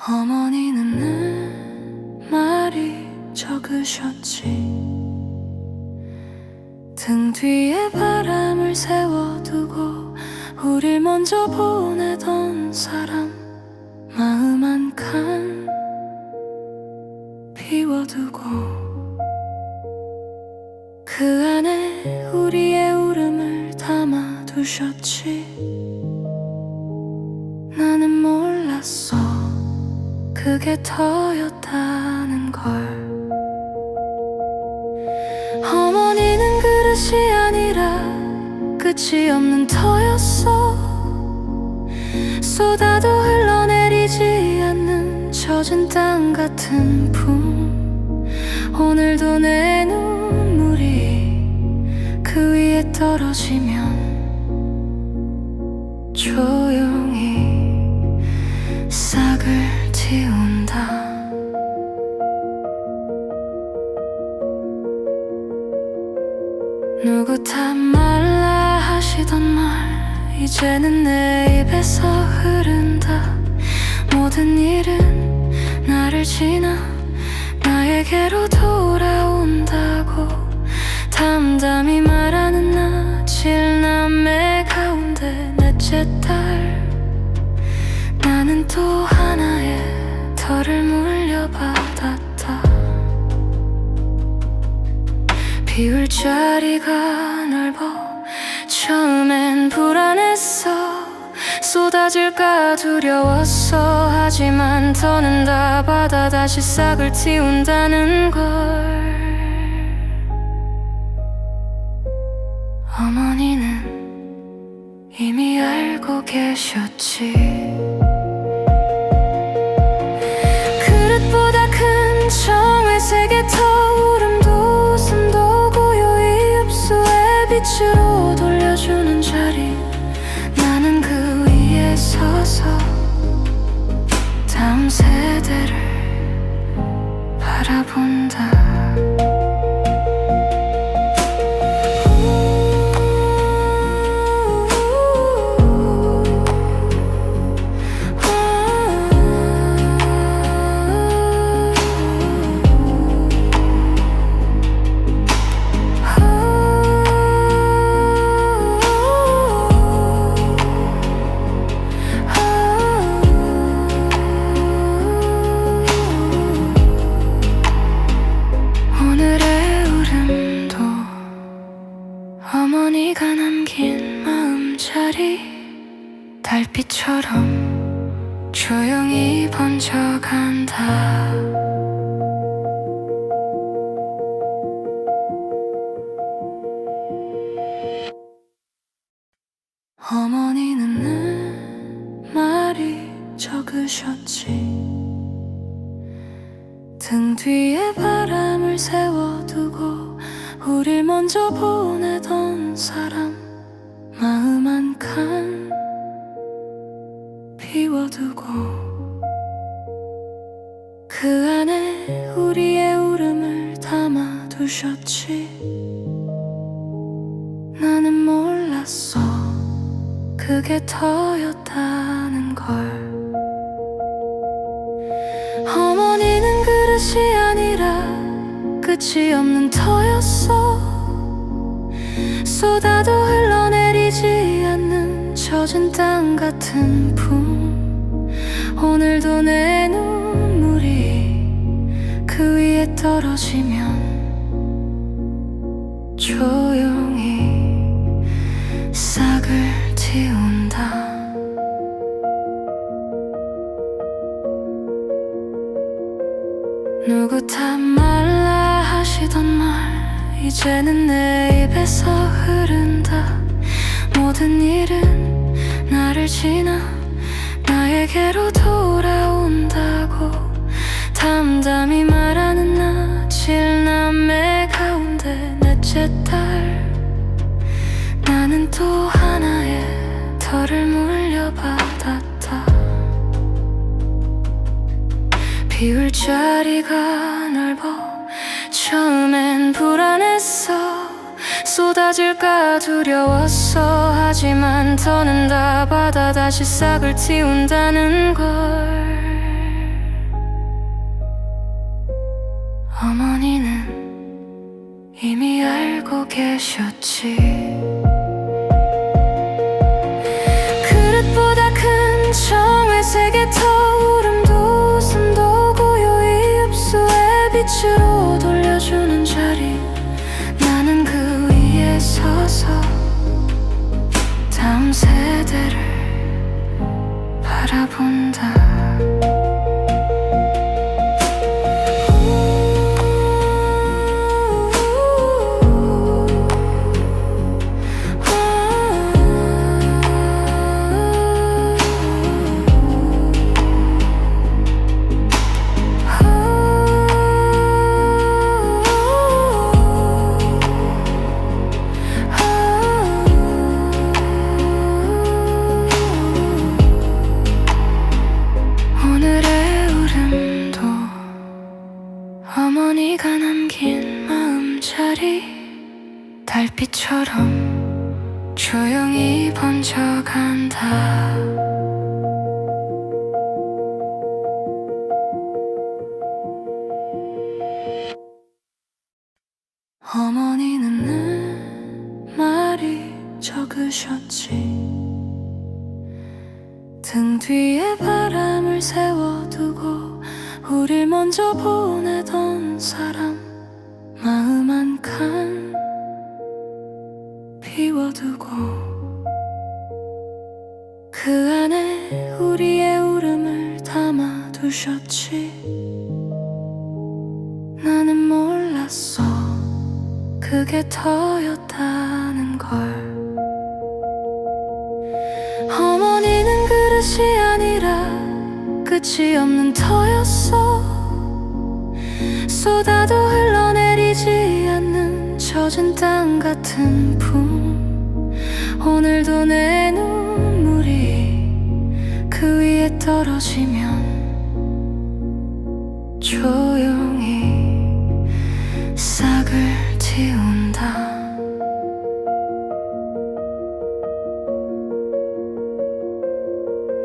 어머니는 늘 말이 적으셨지. 등 뒤에 바람을 세워두고 우릴 먼저 보내던 사람, 마음 한 칸 비워두고 그 안에 우리의 울음을 담아두셨지. 나는 몰랐어, 그게 터였다는 걸. 어머니는 그릇이 아니라 끝이 없는 터였어. 쏟아도 흘러내리지 않는 젖은 땅 같은 품. 오늘도 내 눈물이 그 위에 떨어지면 조용히 싹을 틔운다. 누구 탓 말라 하시던 말 이제는 내 입에서 흐른다. 모든 일은 나를 지나 나에게로 돌아온다고 담담히 말하는 나, 7남매 가운데 넷째 딸. 나는 또 하나의 덜을 물려받았다. 비울 자리가 넓어 처음엔 불안했어. 쏟아질까 두려웠어. 하지만 더는 다 받아 다시 싹을 틔운다는 걸. 어머니는 이미 알고 계셨지. 그릇보다 큰 정회색의 터울음도 웃음도 고요히 흡수해 빛으로 돌려주는 자리. 나는 그 위에 서서 다음 세대를 바라본다. 어머니가 남긴 마음자리, 달빛처럼 조용히 번져간다. 어머니는 늘 말이 적으셨지. 등 뒤에 바람을 세워두고 우릴 먼저 보내던 사람, 마음 한 칸 비워두고 그 안에 우리의 울음을 담아두셨지. 나는 몰랐어, 그게 터였다는 걸. 어머니는 그릇이 아니라 끝이 없는 터였어. 쏟아도 흘러내리지 않는 젖은 땅 같은 품. 오늘도 내 눈물이 그 위에 떨어지면 조용히 싹을 틔운다. 누구 탓 말라 하시던 말 이제는 내 입에서 흐른다. 모든 일은 나를 지나 나에게로 돌아온다고 담담히 말하는 나, 7남매 가운데 넷째 딸. 나는 또 하나의 덜을 물려받았다. 비울 자리가 넓어 처음엔 불안했어. 쏟아질까 두려웠어. 하지만 더는 다 받아 다시 싹을 틔운다는 걸. 바라본다. 어머니가 남긴 마음자리 달빛처럼 조용히 번져간다. 어머니는 늘 말이 적으셨지. 등 뒤에 바람을 세워두고 우릴 먼저 보내던 사람 마음 한 칸 비워두고 그 안에 우리의 울음을 담아두셨지. 나는 몰랐어 그게 터였다는 걸. 어머니는 그릇이 아니라 끝이 없는 터였어. 쏟아도 흘러내리지 않는 젖은 땅 같은 품. 오늘도 내 눈물이 그 위에 떨어지면 조용히 싹을 틔운다.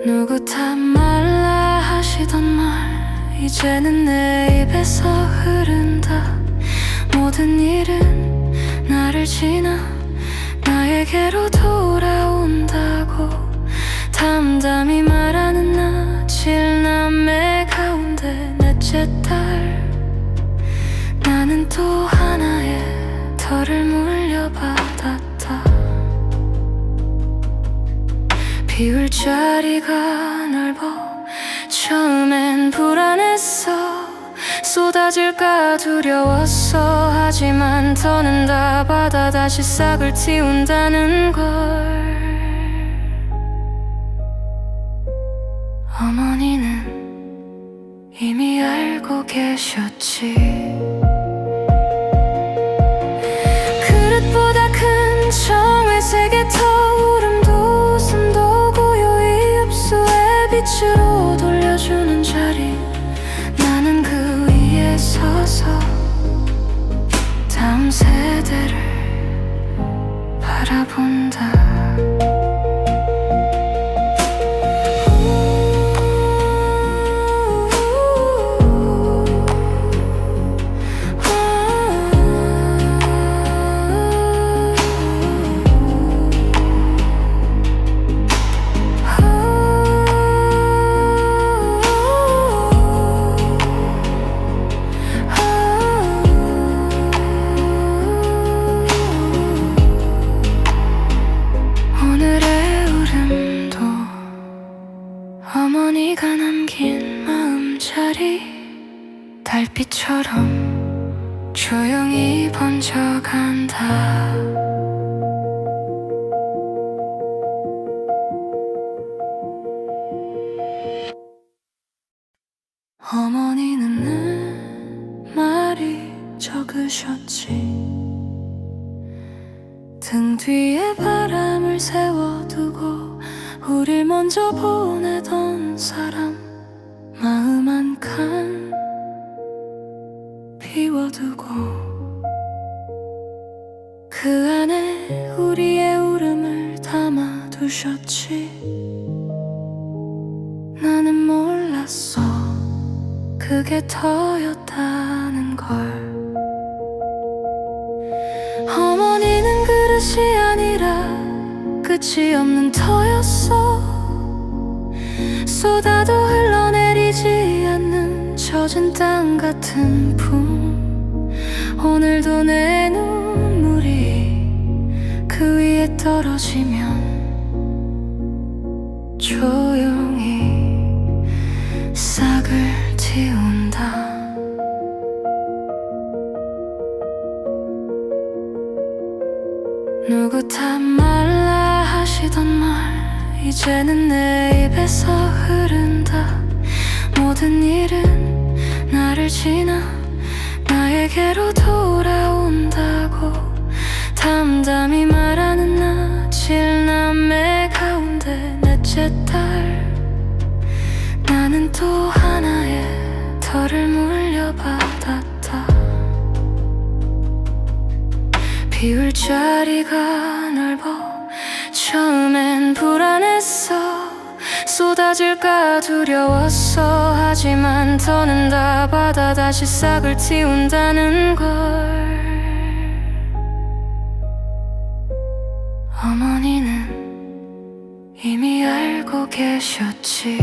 누구 탓 말라 하시던 말 이제는 내 입에서 흐른다. 모든 일은 나를 지나 나에게로 돌아온다고 담담히 말하는 나 칠남매 가운데 넷째 딸. 나는 또 하나의 덜을 물려받았다. 비울 자리가 넓어 처음엔 불안했어. 쏟아질까 두려웠어. 하지만 더는 다 받아 다시 싹을 틔운다는 걸. 어머니는 이미 알고 계셨지. 그릇보다 큰 정회색의 터울음도 숨도 고요히 흡수해 빛으로 돌려주는 자리. 나는 그 위에 서서 다음 세대를 바라본다. 어머니가 남긴 마음자리 달빛처럼 조용히 번져간다. 어머니는 늘 말이 적으셨지. 등 뒤에 바람을 세워두고 우릴 먼저 보내던 사람 마음 한 칸 비워두고 그 안에 우리의 울음을 담아두셨지. 나는 몰랐어 그게 터였다는 걸. 어머니는 그릇이 아니라 끝이 없는 터였어. 쏟아도 흘러내리지 않는 젖은 땅 같은 품. 오늘도 내 눈물이 그 위에 떨어지면 조용히 싹을 틔운다. 누구 탓 말라 하시던 말 이제는 내 입에서 흐른다. 모든 일은 나를 지나 나에게로 돌아온다고 담담히 말하는 나 7남매 가운데 넷째 딸. 나는 또 하나의 덜을 물려받았다. 비울 자리가 넓어 처음엔 불안했어. 쏟아질까 두려웠어. 하지만 더는 다 받아 다시 싹을 틔운다는 걸. 어머니는 이미 알고 계셨지.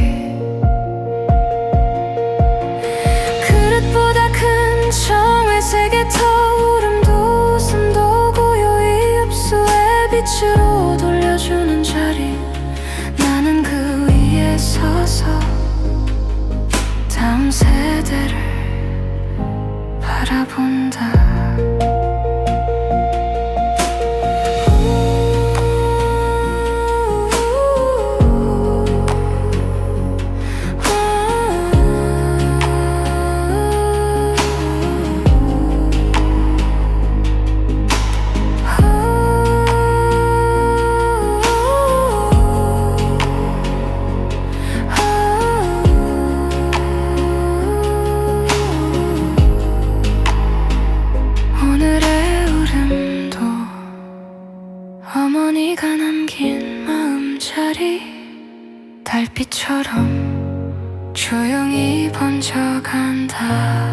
그릇보다 큰 정의 세계 터울음도 웃음도 고요히 흡수해 빛으로 돌려주는 자리. 나는 그 위에 서서 다음 세대를 바라본다. 어머니가 남긴 마음자리 달빛처럼 조용히 번져간다.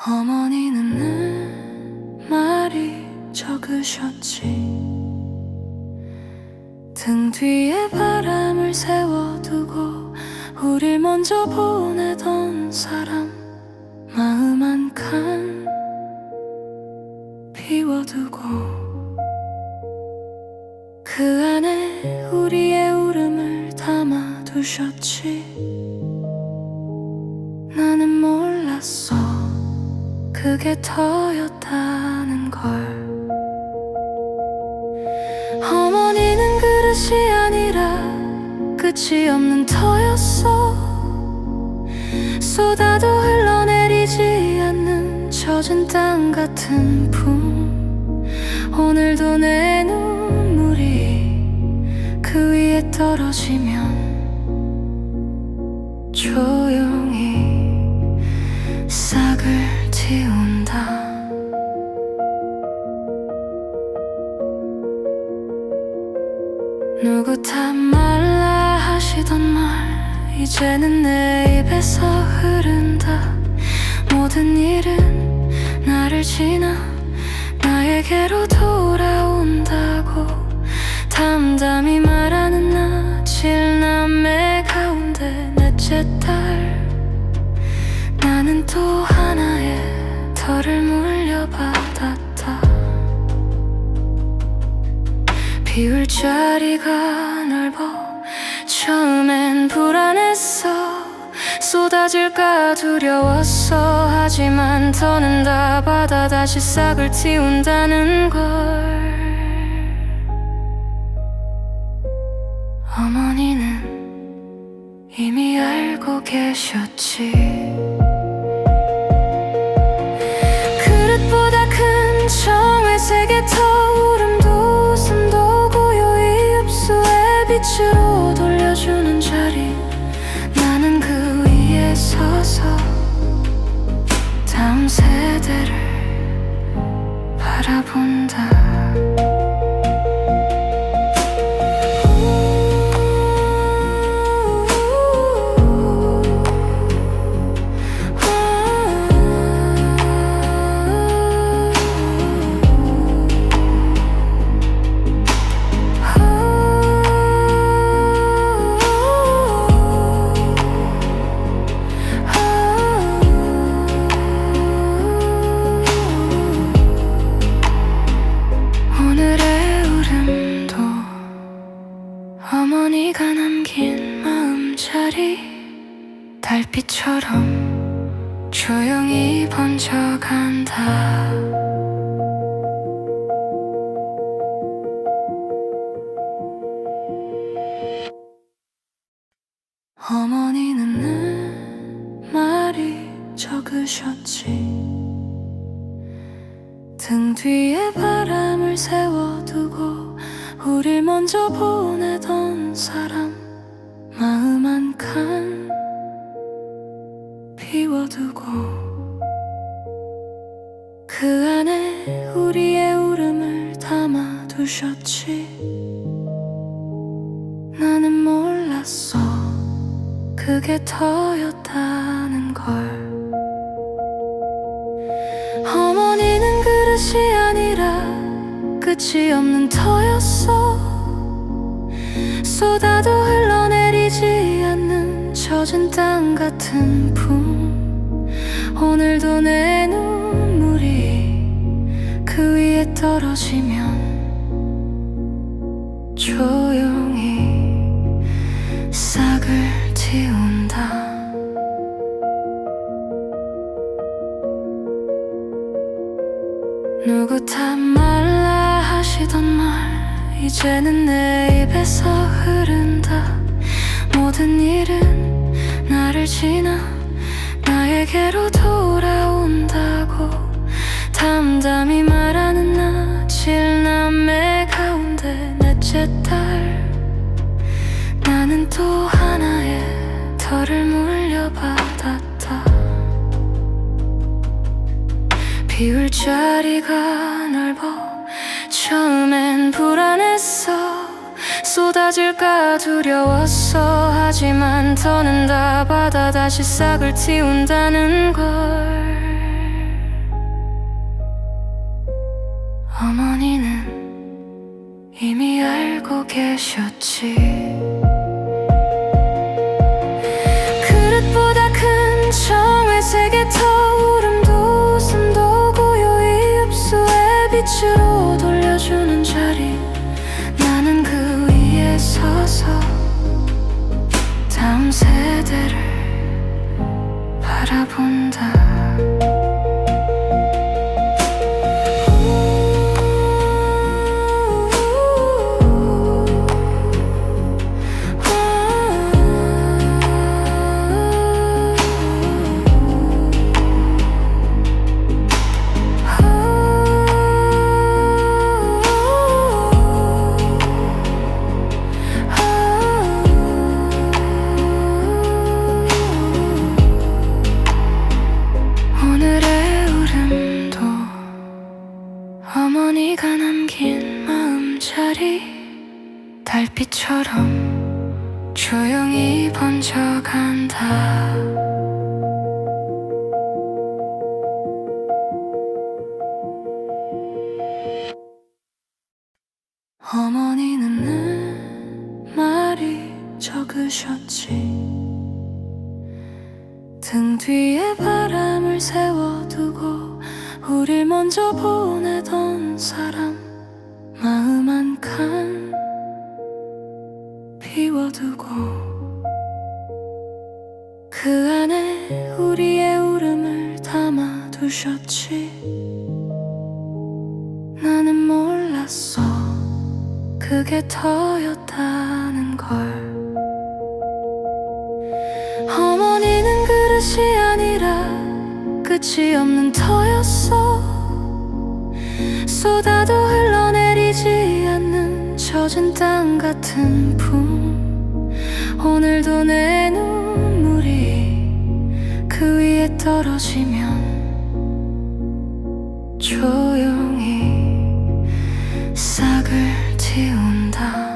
어머니는 늘 말이 적으셨지. 등 뒤에 바람을 세워두고 우릴 먼저 보내던 사람. 마음 한 칸 비워두고 그 안에 우리의 울음을 담아두셨지. 나는 몰랐어 그게 터였다는 걸. 어머니는 그릇이 아니라 끝이 없는 터였어. 쏟아도 흘러내리지 않는 젖은 땅 같은 품. 오늘도 내 눈물이 그 위에 떨어지면 조용히 싹을 틔운다. 누구 탓 말라 하시던 말 이제는 내 입에서 흐른다. 모든 일은 나를 지나 나에게로 돌아온다고 담담히 말하는 나 7남매 가운데 넷째 딸. 나는 또 하나의 덜을 물려받았다. 비울 자리가 넓어 처음엔 불안했어. 쏟아질까 두려웠어. 하지만 더는 다 받아 다시 싹을 틔운다는 걸. 어머니는 이미 알고 계셨지. 그릇보다 큰 정의 세계 터울음도 웃음도 고요히 흡수해 빛으로 돌려주는 자리. 나는 그 위에 서서 다음 세대를 바라본다. 자리 달빛처럼 조용히 번져간다. 어머니는 늘 말이 적으셨지. 등 뒤에 바람을 세워두고 우릴 먼저 보내던 사람 마음 한 칸 비워두고 그 안에 우리의 울음을 담아두셨지. 나는 몰랐어 그게 터였다는 걸. 어머니는 그릇이 아니라 끝이 없는 터였어. 쏟아도 흘러내리지 않는 젖은 땅 같은 품. 오늘도 내 눈물이 그 위에 떨어지면 조용히 싹을 틔운다. 누구 탓 말라 하시던 말 이제는 내 입에서 흐른다. 모든 일은 나를 지나 나에게로 돌아온다고 담담히 말하는 나 7남매 가운데 넷째 딸. 나는 또 하나의 덜을 물려받았다. 비울 자리가 넓어 처음엔 불안했어. 쏟아질까 두려웠어. 하지만 더는 다 받아 다시 싹을 틔운다는 걸. 어머니는 이미 알고 계셨지. 그릇보다 큰 정회색의 터울음도 웃음도 고요히 흡수해 빛으로 돌려주는 자리. 나는 그 위에 서서 다음 세대를 바라본다. 어머니가 남긴 마음자리 달빛처럼 조용히 번져간다. 어머니는 늘 말이 적으셨지. 등 뒤에 바람을 세워두고 우릴 먼저 보내던 사람 마음 한 칸 비워두고 그 안에 우리의 울음을 담아두셨지. 나는 몰랐어 그게 터였다는 걸. 어머니는 그릇이 아니라 끝이 없는 터였어. 쏟아도 흘러내리지 않는 젖은 땅 같은 품. 오늘도 내 눈물이 그 위에 떨어지면 조용히 싹을 틔운다.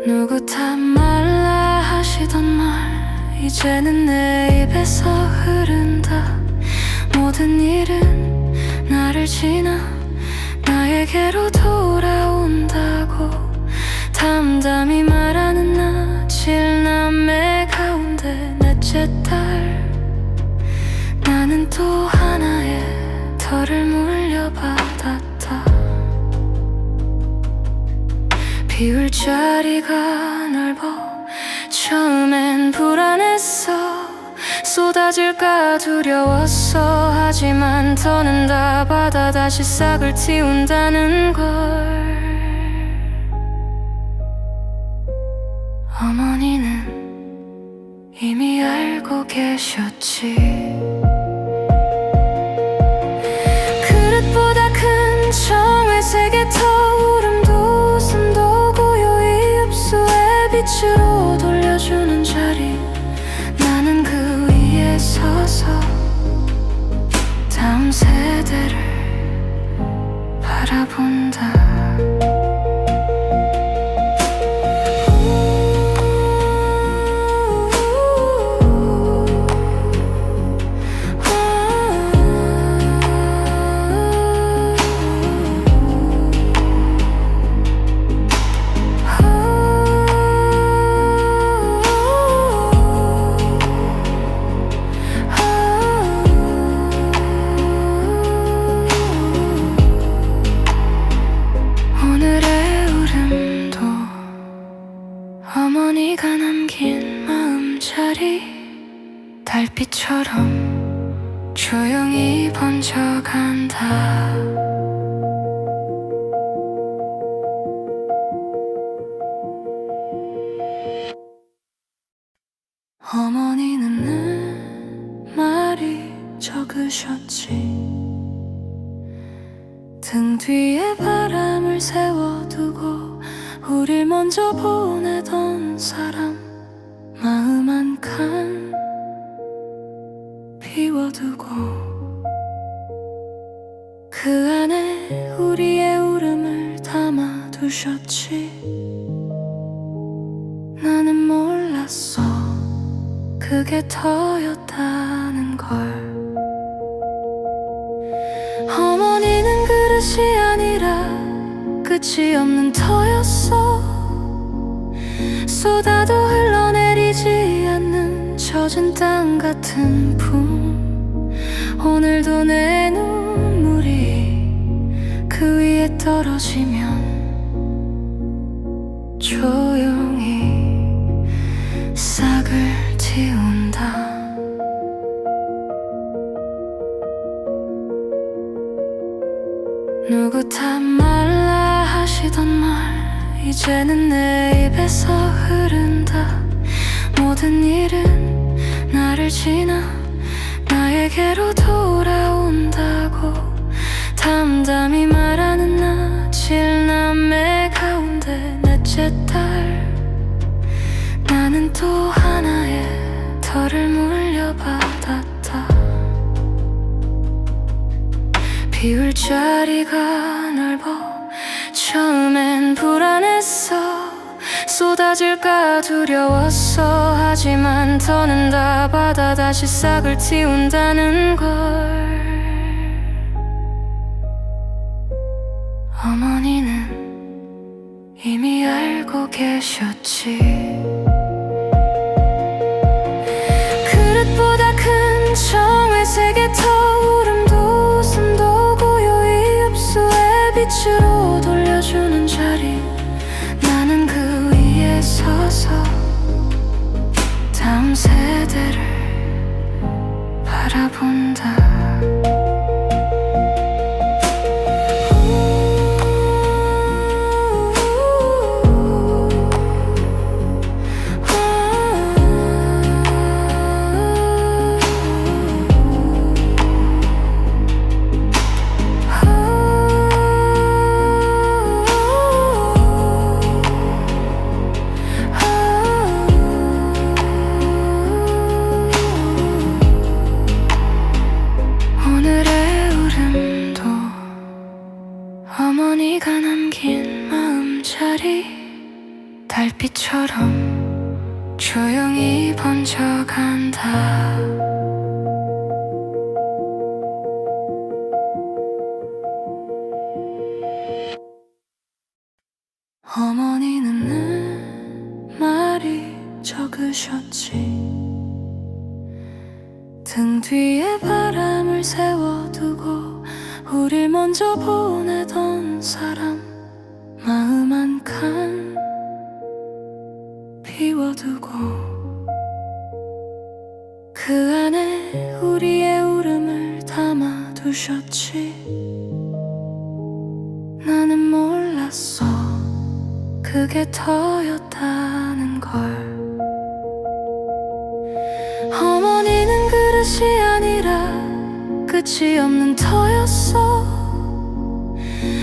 누구 탓 말라 하시던 말 이제는 내 입에서 흐른다. 모든 일은 나를 지나 나에게로 돌아온다고 담담히 말하는 나 7남매 가운데 넷째 딸. 나는 또 하나의 덜을 물려받았다. 비울 자리가 넓어 처음엔 불안했어. 쏟아질까 두려웠어. 하지만 더는 다 받아 다시 싹을 틔운다는 걸. 어머니는 이미 알고 계셨지. 그릇보다 큰 정의 세계 터울음도 웃음도 고요히 흡수해 빛으로 돌려주는 자리. 나는 그 위에 서서 다음 세대를 바라본다. 어머니가 남긴 마음자리 달빛처럼 조용히 번져간다. 어머니는 늘 말이 적으셨지. 등 뒤에 바람을 세워두고 우릴 먼저 보내던 사람. 마음 한 칸 비워두고 그 안에 우리의 울음을 담아두셨지. 나는 몰랐어 그게 터였다는 걸. 어머니는 그릇이 아니라 끝이 없는 터였어. 쏟아도 흘러내리지 않는 젖은 땅 같은 품. 오늘도 내 눈물이 그 위에 떨어지면 조용히 싹을 틔운다. 누구 탓 말라 하시던 말 이제는 내 입에서 흐른다. 모든 일은 나를 지나 나에게로 돌아온다고 담담히 말하는 나. 7남매 가운데 넷째 딸. 나는 또 하나의 덜을 물려받았다. 비울 자리가 넓어 처음엔 불안했어. 쏟아질까 두려웠어. 하지만 더는 다 받아 다시 싹을 틔운다는 걸. 어머니는 이미 알고 계셨지. 그릇보다 큰 정의 세계 터울음도 웃음도 고요히 흡수해 빛으로 돌려주는 자리. 나는 그 위에 서서 다음 세대를 바라본다. 어머니가 남긴 마음자리 달빛처럼 조용히 번져간다. 어머니는 늘 말이 적으셨지. 등 뒤에 바람을 세워두고 우릴 먼저 보내던 사람. 마음 한 칸 비워두고 그 안에 우리의 울음을 담아두셨지. 나는 몰랐어 그게 터였다는 걸. 어머니는 그릇이 아니라 끝이 없는 터였어.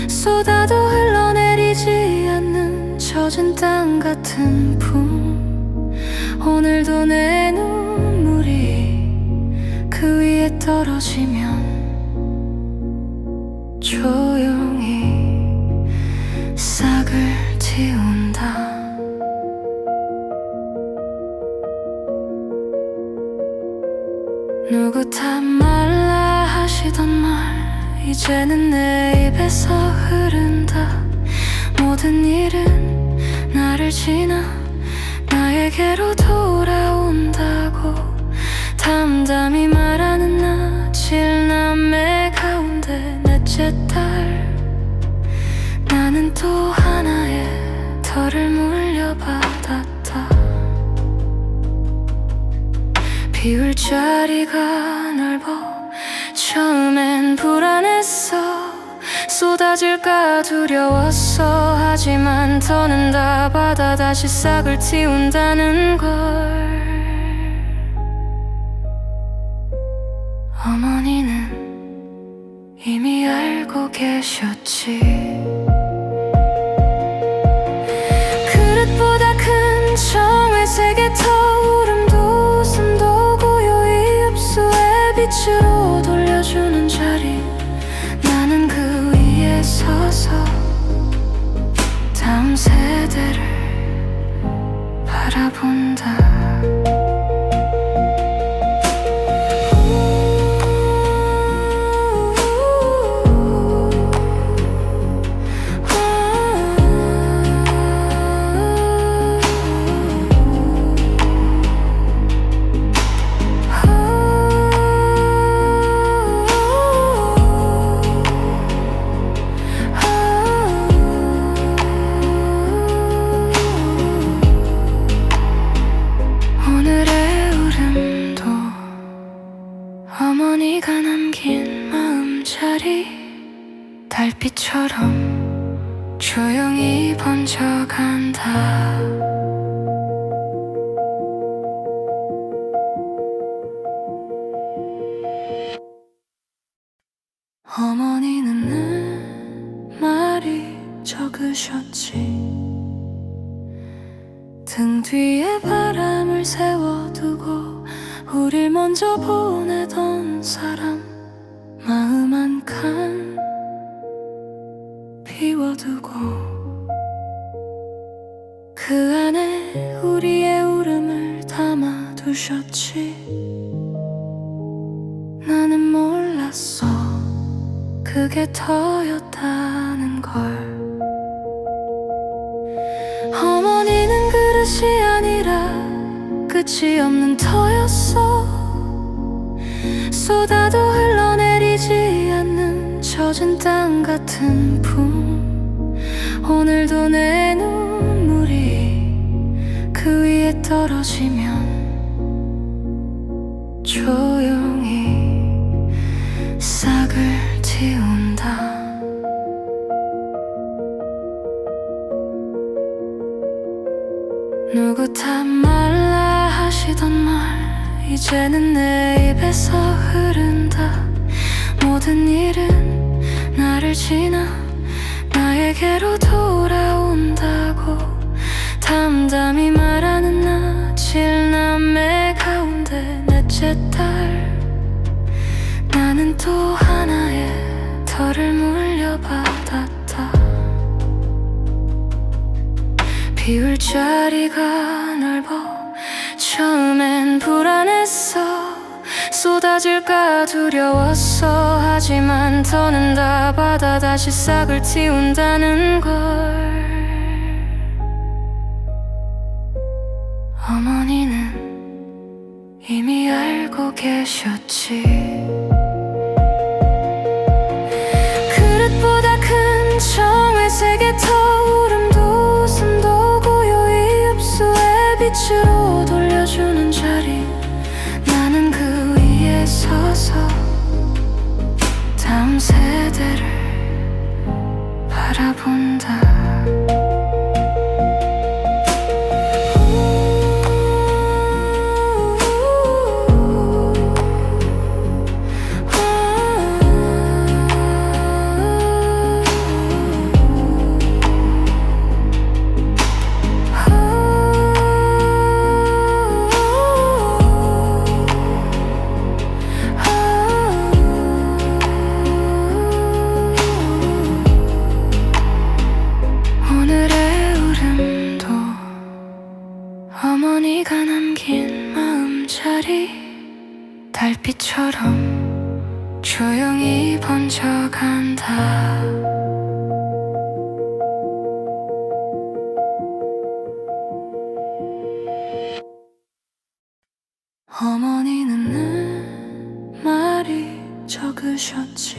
쏟아도 흘러내리지 않는 젖은 땅 같은 품. 오늘도 내 눈물이 그 위에 떨어지면 조용히 싹을 틔운다. 누구 탓 말라 하시던 말 이제는 내 입에서 흐른다. 모든 일은 나를 지나 나에게로 돌아온다고 담담히 말하는 나 7남매 가운데 넷째 딸. 나는 또 하나의 덜을 물려받았다. 비울 자리가 넓어 처음엔 불안했어. 쏟아질까 두려웠어. 하지만 더는 다 받아 다시 싹을 틔운다는 걸. 어머니는 이미 알고 계셨지. 그릇보다 큰 정회색의 터울음도 웃음도 고요히 흡수해 빛으로 돌려주는 자리. 나는 그 위에 서서 다음 세대를 바라본다. 어머니가 남긴 마음자리 달빛처럼 조용히 번져간다. 어머니는 늘 말이 적으셨지. 등 뒤에 바람을 세워두고 우릴 먼저 보내던 사람. 마음 한 칸 비워두고 그 안에 우리의 울음을 담아두셨지. 나는 몰랐어 그게 터였다는 걸. 어머니는 그릇이 아니라 끝이 없는 터였어. 쏟아도 흘러내리지 않는 젖은 땅 같은 품. 오늘도 내 눈물이 그 위에 떨어지면 조용히 싹을 틔운다. 누구 탓 말라 하시던 말 이제는 내 입에서 흐른다. 모든 일은 나를 지나 나에게로 돌아온다고 담담히 말하는 나 7남매 가운데 넷째 딸. 나는 또 하나의 덜을 물려받았다. 비울 자리가 넓어 처음엔 불안했어. 쏟아질까 두려웠어. 하지만 더는 다 받아 다시 싹을 틔운다는 걸. 어머니는 이미 알고 계셨지. 그릇보다 큰 정회색의 터울음도 웃음도 고요히 흡수해 빛으로 다음 세대를 바라본다. 어머니가 남긴 마음자리 달빛처럼 조용히 번져간다. 어머니는 늘 말이 적으셨지.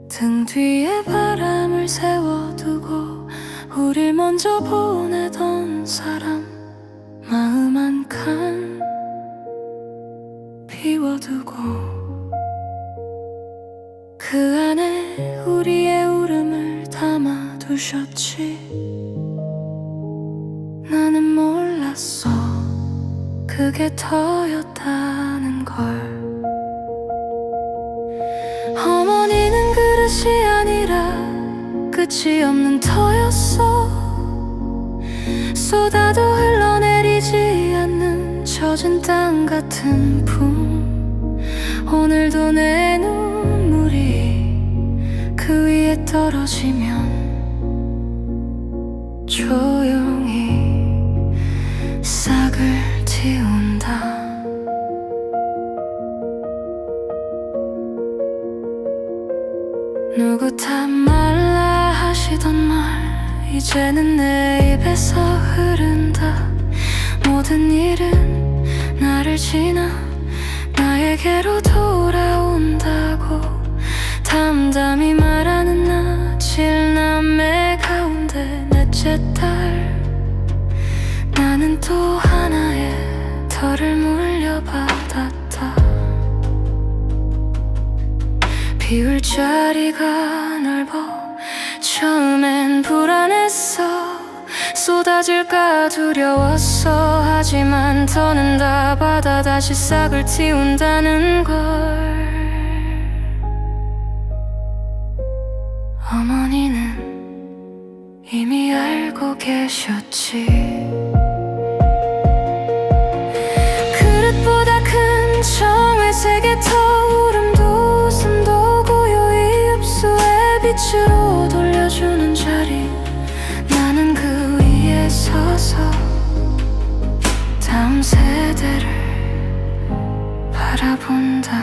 등 뒤에 바람을 세워두고 우릴 먼저 보내던 사람 마음 한 칸 비워두고 그 안에 우리의 울음을 담아두셨지. 나는 몰랐어 그게 터였다는 걸. 어머니는 그릇이 아니라 끝이 없는 터였어. 쏟아도 흘러내리지 않는 젖은 땅 같은 품. 오늘도 내 눈물이 그 위에 떨어지면 조용히 싹을 틔운다. 누구 탓 말라 하시던 말 이제는 내 입에서 흐른다. 모든 일은 나를 지나 나에게로 돌아온다고 담담히 말하는 나 7남매 가운데 넷째 딸. 나는 또 하나의 덜을 물려받았다. 비울 자리가 넓어 처음엔 불안했어. 쏟아질까 두려웠어. 하지만 더는 다 받아 다시 싹을 틔운다는 걸. 어머니는 이미 알고 계셨지. 그릇보다 큰 정회색의 터울음도 웃음도 고요히 흡수해 빛으로 돌려주는 자리. 나는 그 위에 서서 다음 세대를 바라본다.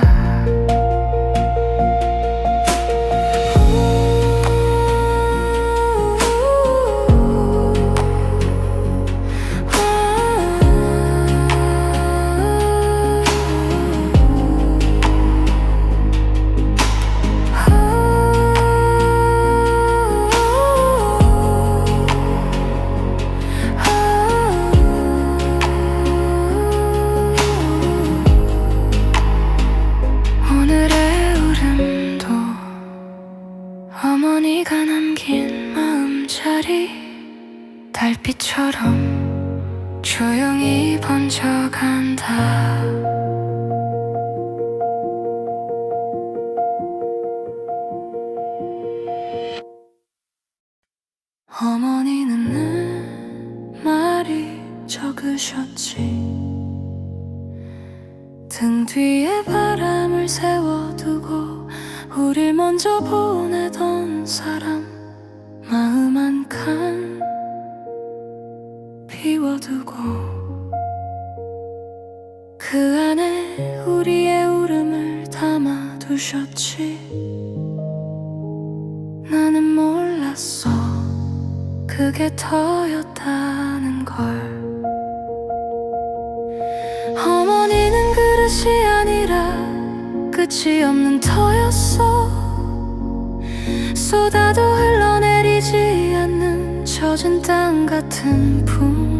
어머니가 남긴 마음자리 달빛처럼 조용히 번져간다. 어머니는 늘 말이 적으셨지. 등 뒤에 바람을 세워두고 우릴 먼저 보내던 사람 마음 한 칸 비워두고 그 안에 우리의 울음을 담아두셨지. 나는 몰랐어 그게 터였다는 걸. 어머니는 그릇이 아니라 끝이 없는 터였어. 쏟아도 흘러내리지 않는 젖은 땅 같은 품.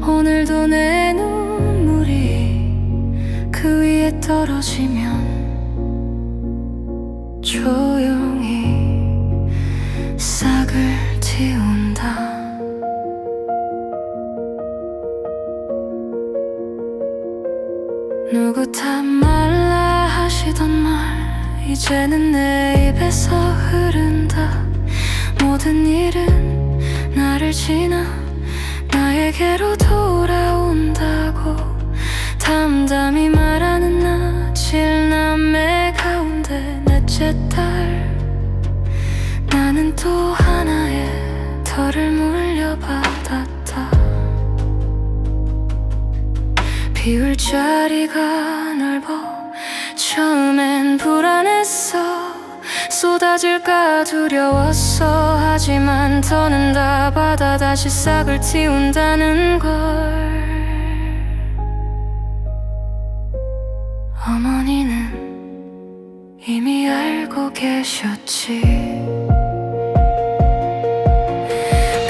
오늘도 내 눈물이 그 위에 떨어지면 조용히 싹을 틔운다. 누구 탓 말라 하시던 말 이제는 내 입에서 흐른다. 모든 일은 나를 지나 나에게로 돌아온다고 담담히 말하는 나 7남매 가운데 넷째 딸. 나는 또 하나의 덜을 물려받았다. 비울 자리가 넓어 처음엔 불안했어. 쏟아질까 두려웠어. 하지만 더는 다 받아 다시 싹을 틔운다는 걸. 어머니는 이미 알고 계셨지.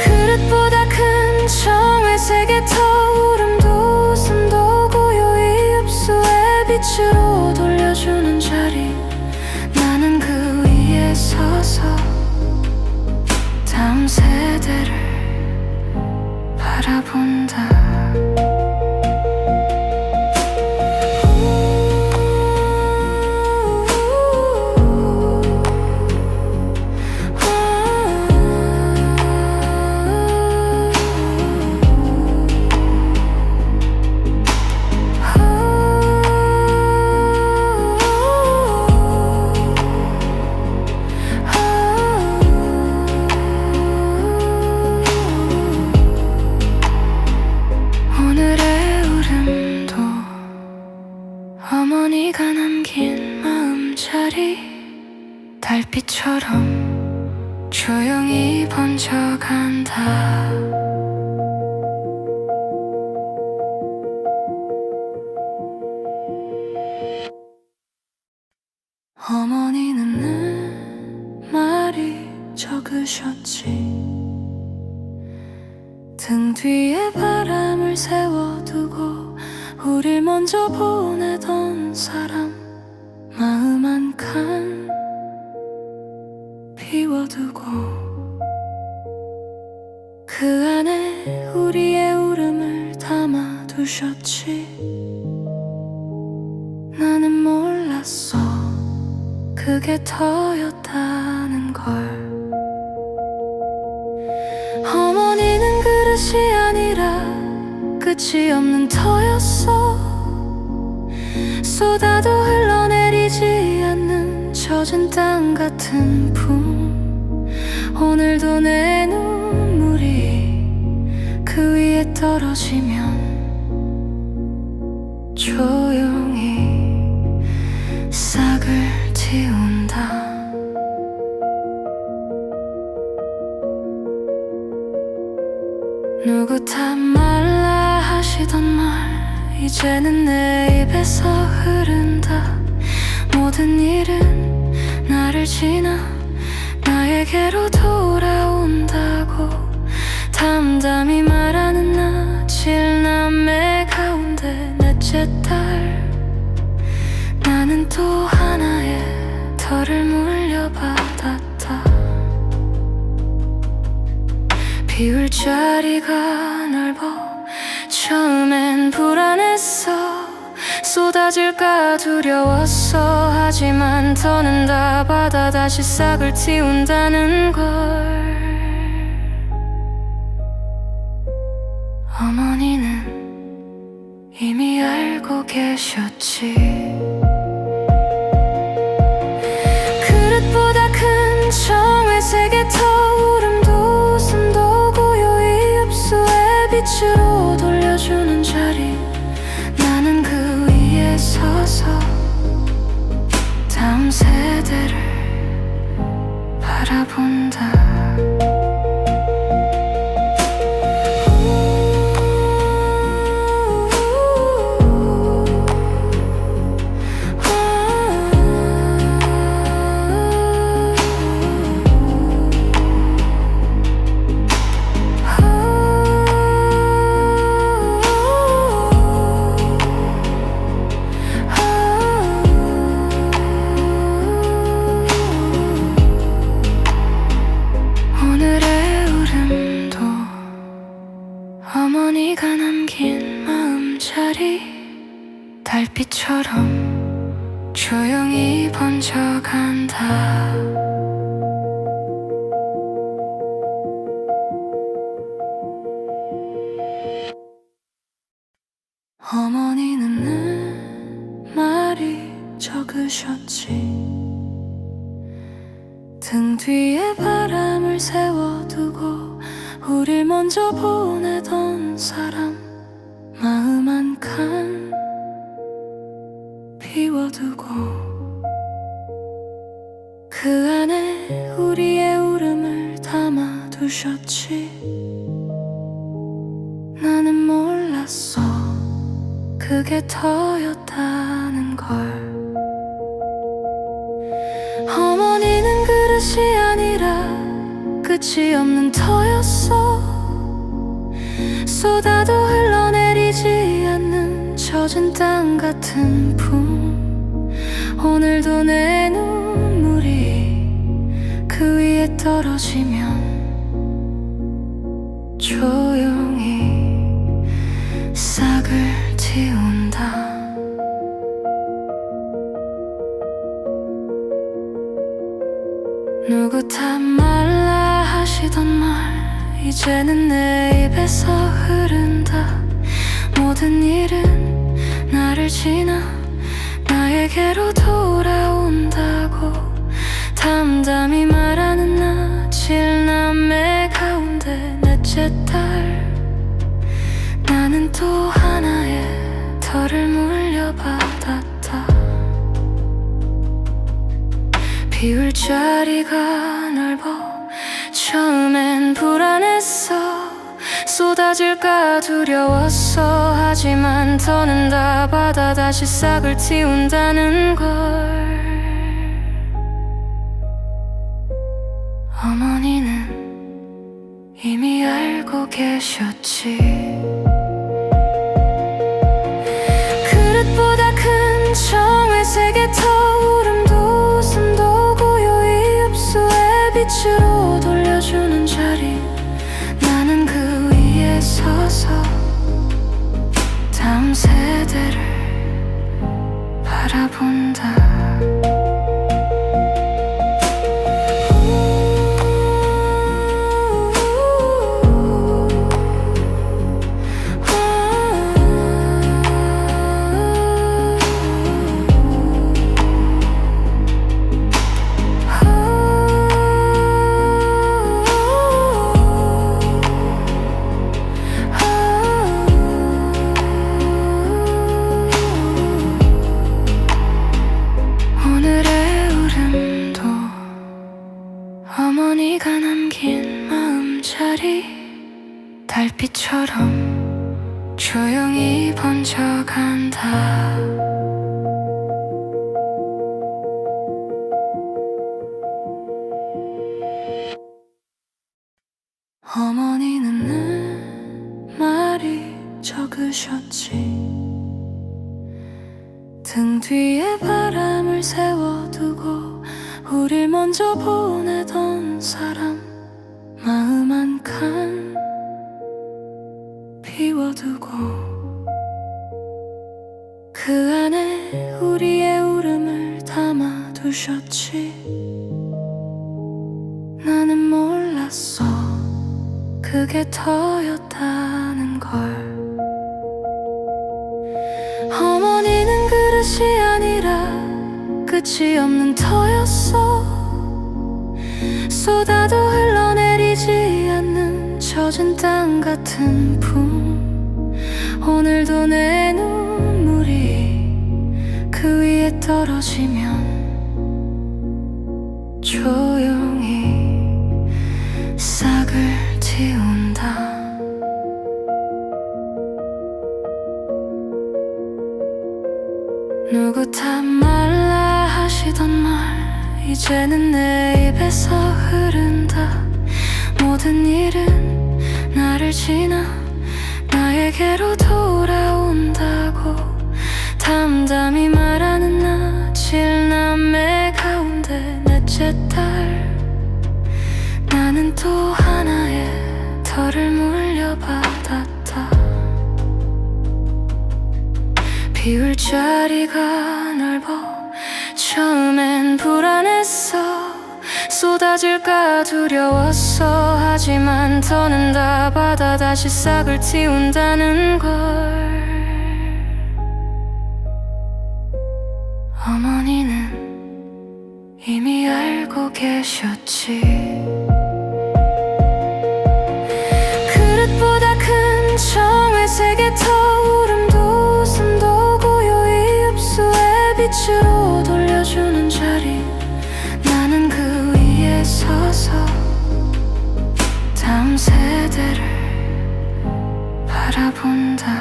그릇보다 큰 정회색의 터울음도 웃음도 고요히 흡수해 빛으로 돌려주는 자리. 나는 그 위에 서서 다음 세대를 바라본다. 어머니가 남긴 마음자리 달빛처럼 조용히 번져간다. 어머니는 늘 말이 적으셨지. 등 뒤에 바람을 세워두고 우릴 먼저 보내던 사람. 마음 한 칸 비워두고 그 안에 우리의 울음을 담아두셨지. 나는 몰랐어 그게 터였다는 걸. 어머니는 그릇이 아니라 끝이 없는 터였어. 쏟아도 흘러내리지 않는 젖은 땅 같은 품. 오늘도 내 눈물이 그 위에 떨어지면 조용히 싹을 틔운다. 누구 탓 말라 하시던 말 이제는 내 입에서 흐른다. 모든 일은 나를 지나 나에게로 돌아온다고 담담히 말하는 나 7남매 가운데 넷째 딸. 나는 또 하나의 덜을 물려받았다. 비울 자리가 넓어 처음엔 불안했어. 쏟아질까 두려웠어. 하지만 더는 다 받아 다시 싹을 틔운다는 걸. 어머니는 이미 알고 계셨지. 그릇보다 큰 정회색의 터울음도 웃음도 고요히 흡수해 빛으로 돌려주는 자리. 나는 그 위에 서서 다음 세대를 바라본다. 조용히 번져간다. 어머니는 늘 말이 적으셨지. 등 뒤에 바람을 세워두고 우릴 먼저 보내던 사람 마음 한 칸 비워두고 그 안에 우리의 울음을 담아두셨지. 나는 몰랐어 그게 터였다는 걸. 어머니는 그릇이 아니라 끝이 없는 터였어. 쏟아도 흘러내리지 않는 젖은 땅 같은 품. 오늘도 내 눈물이 그 위에 떨어지면 조용히 싹을 틔운다. 누구 탓 말라 하시던 말 이제는 내 입에서 흐른다. 모든 일은 나를 지나 나에게로 돌아온다고 담담히 말하는 나 7남매 가운데 넷째 딸. 나는 또 하나의 덜을 물려받았다. 비울 자리가 넓어 처음엔 불안했어. 쏟아질까 두려웠어. 하지만 더는 다 받아 다시 싹을 틔운다는 걸. 어머니는 이미 알고 계셨지. 그릇보다 큰 정회색의 터울음도 웃음도 고요히 흡수해 빛으로 돌려주는 자리. 나는 그 위에 서서 다음 세대를 바라본다. 어머니가 남긴 마음자리 달빛처럼 조용히 번져간다. 어머니는 늘 말이 적으셨지. 등 뒤에 바람을 세워두고 우릴 먼저 보내던 사람 마음 한 칸 비워두고 그 안에 우리의 울음을 담아두셨지. 나는 몰랐어 그게 터였다는 걸. 어머니는 그릇이 아니라 끝이 없는 터였어. 쏟아도 흘러내리지 않는 젖은 땅 같은 품. 오늘도 내 눈물이 그 위에 떨어지면 조용히 싹을 틔운다. 누구 탓 말라 하시던 말 이제는 내 입에서 흐른다. 모든 일은 나를 지나 나에게로 돌아온다고 담담히 말하는 나 7남매 가운데 넷째 딸. 나는 또 하나의 덜을 물려받았다. 비울 자리가 넓어 처음엔 불안했어. 쏟아질까 두려웠어. 하지만 더는 다 받아 다시 싹을 틔운다는 걸. 어머니는 이미 알고 계셨지. 그릇보다 큰 정회색의 터울음도 웃음도 고요히 흡수해 빛으로 돌려주는 자리. 나는 그 위에 서서 다음 세대를 바라본다.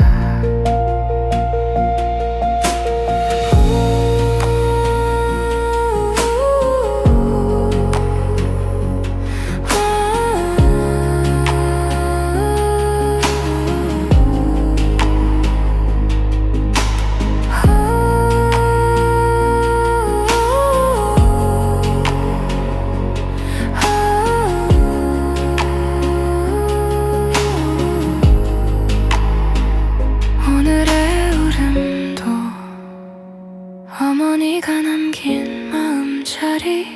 어머니가 남긴 마음자리.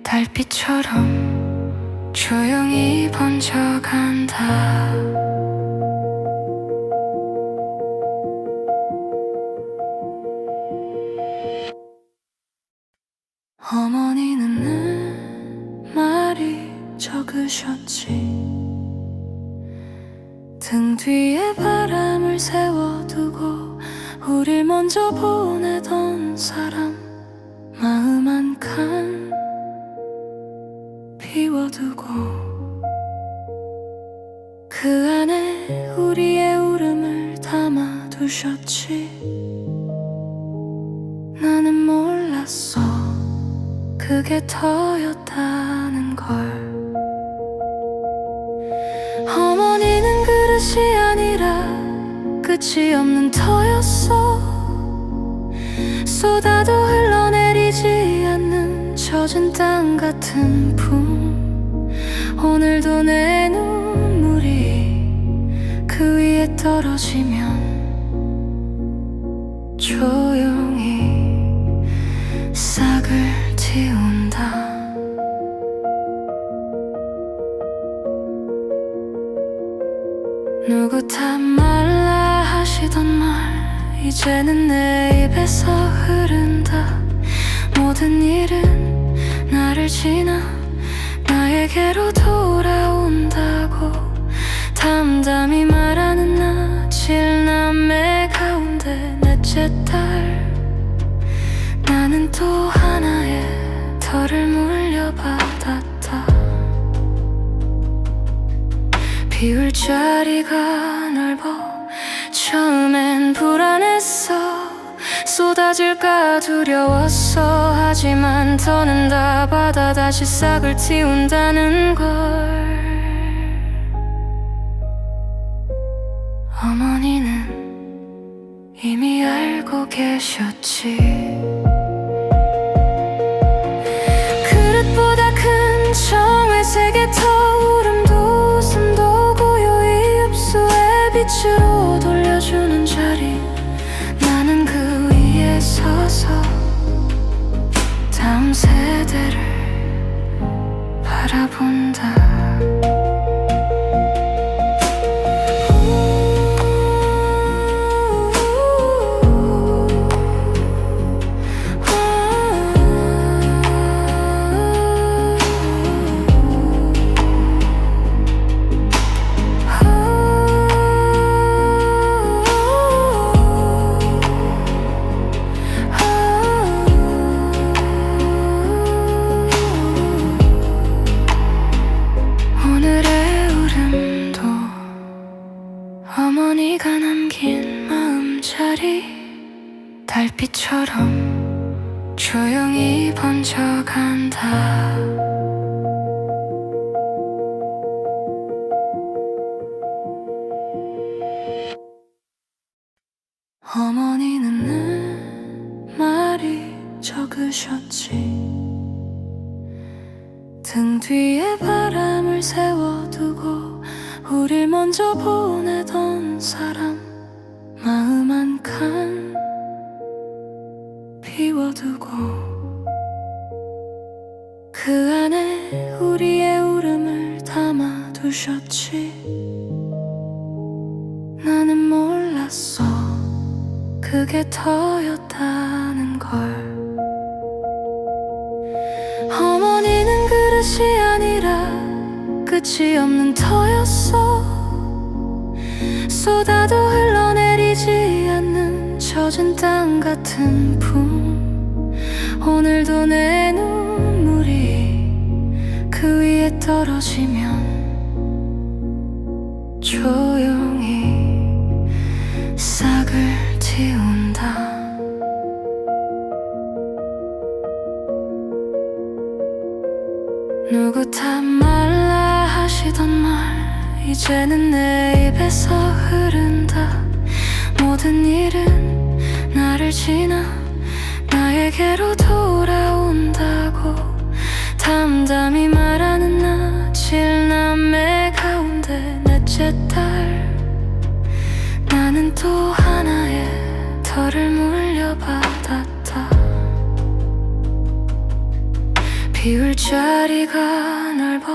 달빛처럼 조용히 번져간다. 어머니는 늘 말이 적으셨지. 등 뒤에 바람을 세워두고 우릴 먼저 보내던 사람. 마음 한 칸 비워두고 그 안에 우리의 울음을 담아두셨지. 나는 몰랐어 그게 터였다는 걸. 어머니는 그릇이 아니라 끝이 없는 터였어. 쏟아도 흘러내리지 않는 젖은 땅 같은 품. 오늘도 내 눈물이 그 위에 떨어지면 조용히 싹을 틔운다. 누구 탓 말라 하시던 말 이제는 내 입에서 흐른다. 모든 일은 나를 지나 나에게로 돌아온다고 담담히 말하는 나. 7남매 가운데 넷째 딸. 나는 또 하나의 덜을 물려받았다. 비울 자리가 넓어. 처음엔 불안했어. 쏟아질까 두려웠어. 하지만 더는 다 받아 다시 싹을 틔운다는 걸. 어머니는 이미 알고 계셨지. 그릇보다 큰 정회색의 터울음도 웃음도 고요히 흡수해 빛으로 돌려주는 자리. 나는 그 위에 서서 다음 세대를 바라본다. 어머니가 남긴 마음자리. 달빛처럼 조용히 번져간다. 어머니는 늘 말이 적으셨지. 등 뒤에 바람을 세워두고 우릴 먼저 보내던 사람. 마음 한 칸 비워 비워두고 그 안에 우리의 울음을 담아두셨지. 나는 몰랐어 그게 터였다는 걸. 어머니는 그릇이 아니라 끝이 없는 터였어. 쏟아도 흘러내리지 않는 젖은 땅 같은 품. 오늘도 내 눈물이 그 위에 떨어지면 조용히 싹을 틔운다. 누구 탓 말라 하시던 말 이제는 내 입에서 흐른다. 모든 일은 나를 지나 나에게로 돌아온다고 담담히 말하는 나 7남매 가운데 넷째 딸. 나는 또 하나의 덜을 물려받았다. 비울 자리가 넓어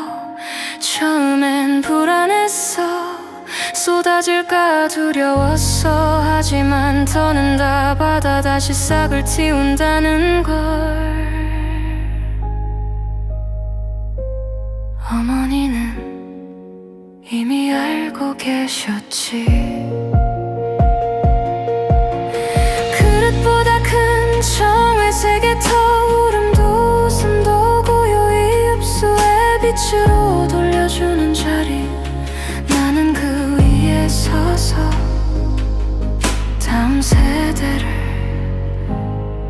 처음엔 불안했어. 쏟아질까 두려웠어. 하지만 더는 다 받아 다시 싹을 틔운다는 걸. 어머니는 이미 알고 계셨지. 그릇보다 큰 정회색의 터울음도 웃음도 고요히 흡수해 빛으로 돌려주는 자리. 나는 그 위에 서서 다음 세대를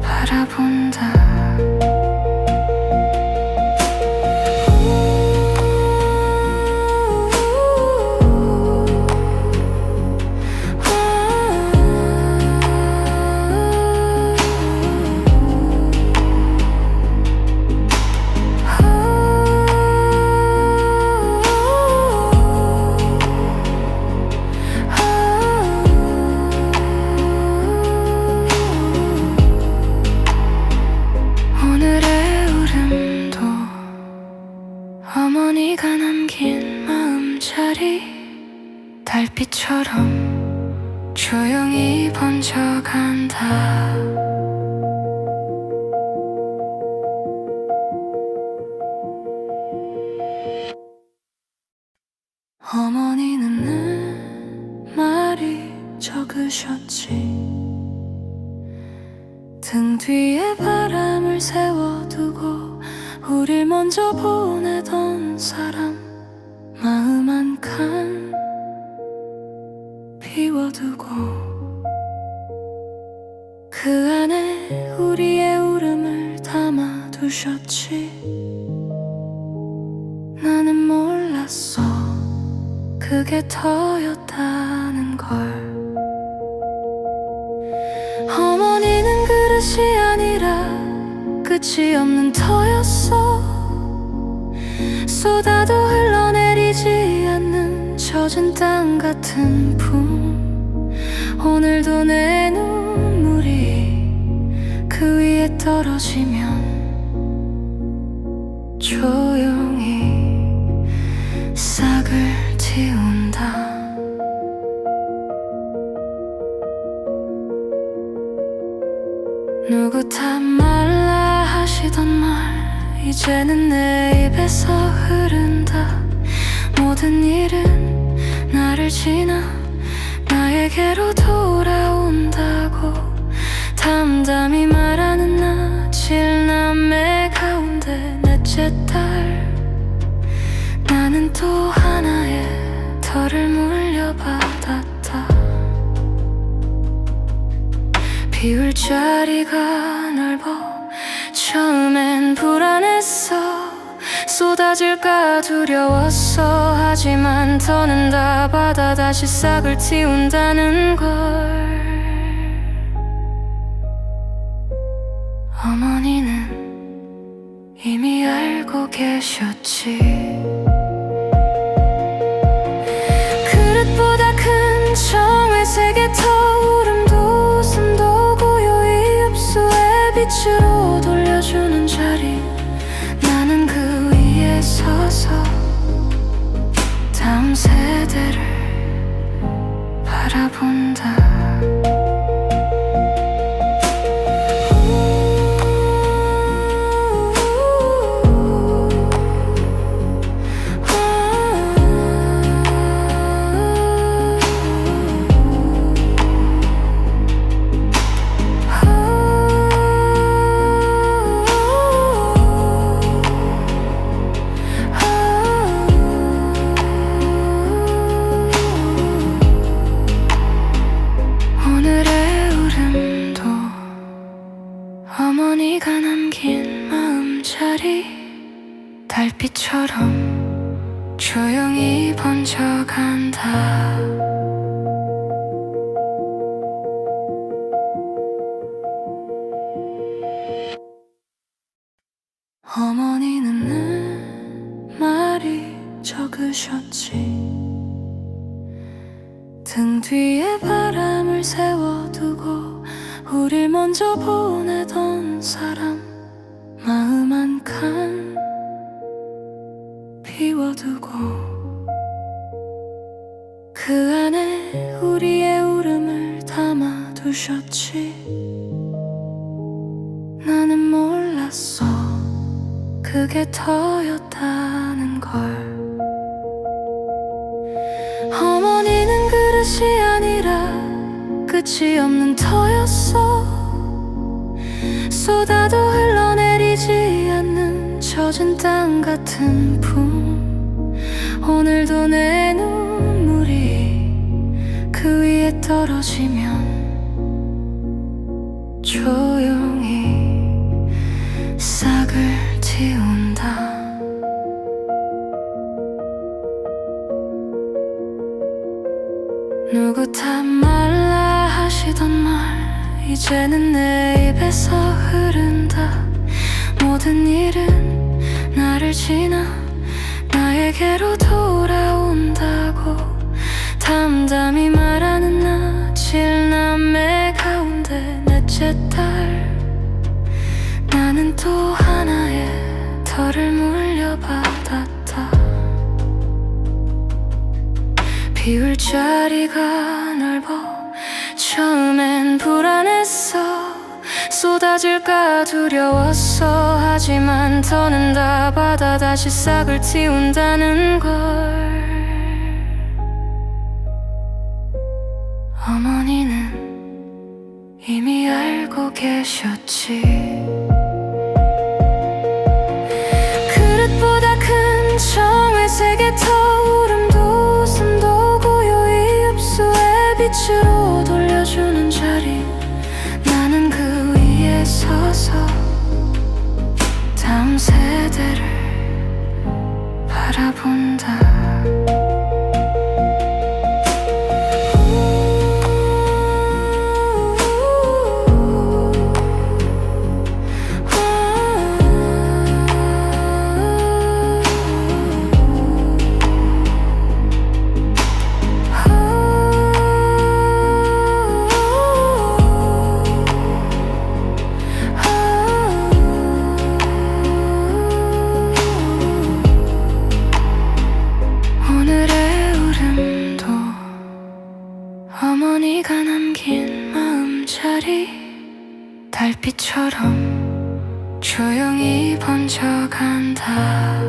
바라본다. 어머니가 남긴 마음자리 달빛처럼 조용히 번져간다. 어머니는 늘 말이 적으셨지. 등 뒤에 바람을 세워두고 우릴 먼저 보내던 사람. 마음 한 칸 비워두고 그 안에 우리의 울음을 담아두셨지. 나는 몰랐어 그게 터였다는 걸. 어머니는 그릇이 아니라 끝이 없는 터였어. 쏟아도 흘러내리지 않는 젖은 땅 같은 품. 오늘도 내 눈물이 그 위에 떨어지면 조용히 싹을 틔운다. 누구 탓 말라 하시던 말 이제는 내 입에서 흐른다. 모든 일은 나를 지나 나에게로 돌아온다고 담담히 말하는 나 7남매 가운데 넷째 딸. 나는 또 하나의 덜을 물려받았다. 비울 자리가 넓어 처음엔 불안했어. 쏟아질까 두려웠어. 하지만 더는 다 받아 다시 싹을 틔운다는 걸. 어머니는 이미 알고 계셨지. 그릇보다 큰 정회색의 터울음도 웃음도 고요히 흡수해 빛을 세대를 바라본다. 어머니가 남긴 마음자리 달빛처럼 조용히 번져간다. 어머니는 늘 말이 적으셨지. 등 뒤에 바람을 세워두고 우릴 먼저 보내던 사람 마음 한 칸 비워두고 그 안에 우리의 울음을 담아두셨지. 나는 몰랐어 그게 터였다는 걸. 어머니는 그릇이 아니라 끝이 없는 터였어. 쏟아도 흘러내리지 않는 젖은 땅 같은 품. 오늘도 내 눈물이 그 위에 떨어지면 조용히 싹을 틔운다. 누구 탓 말라 하시던 말 이제는 내 입에서 흐른다. 모든 일은 나를 지나 나에게로 돌아온다고 담담히 말하는 나 칠남매 가운데 넷째 딸. 나는 또 하나의 덜을 물려받았다. 비울 자리가 넓어 처음엔 불안했어. 쏟아질까 두려웠어. 하지만 더는 다 받아 다시 싹을 틔운다는 걸. 어머니는 이미 알고 계셨지. 그릇보다 큰 정회색의 터울음도 숨도 고요히 흡수해 빛으로 돌려주는 자리. 나는 그 위에 서서 다음 세대를 바라본다. 어머니가 남긴 마음자리 달빛처럼 조용히 번져간다.